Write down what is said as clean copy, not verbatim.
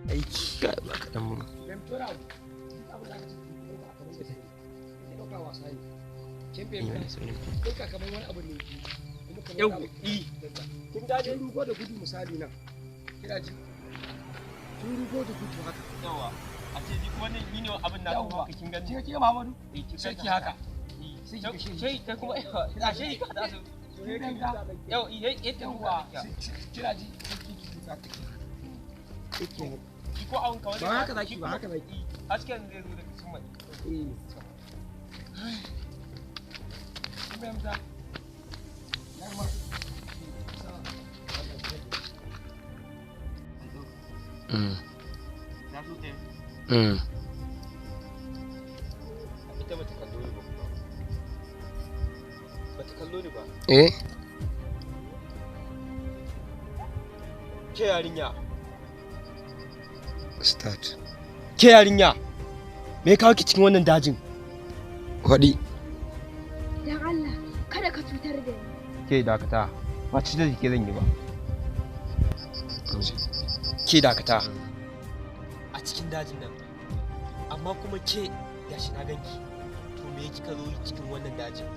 aiki ga ba kaɗan mun. Yau, kin gaje rugo da gudu misali nan. Kina ji? Kin rugo da gudu haka. Yawa. A ce ni kuma ni ne abin na haka kin gani. Ke Muhammadu? Sai ki haka. Sai kai kuma a shi ka da su. Yau, yawa. Kina ji? Ki ko an kawai. Ba haka zaki ba haka zaki. Hasken zai zo daga cikin mai. Fahimta? Ita bata kallo ni ba. Bata kallo ni ba. Ke yarinya. Start. Ke yarinya. Me kawo ki cikin wannan dajin? Waɗi. Dan Allah, kada ka cutar da ni. Ke dakata. Ba cutar da ke zan yi ba. Ke dakata. A cikin dajin nan. Amma kuma ke gashi na ganki. To me kika zo cikin wannan dajin?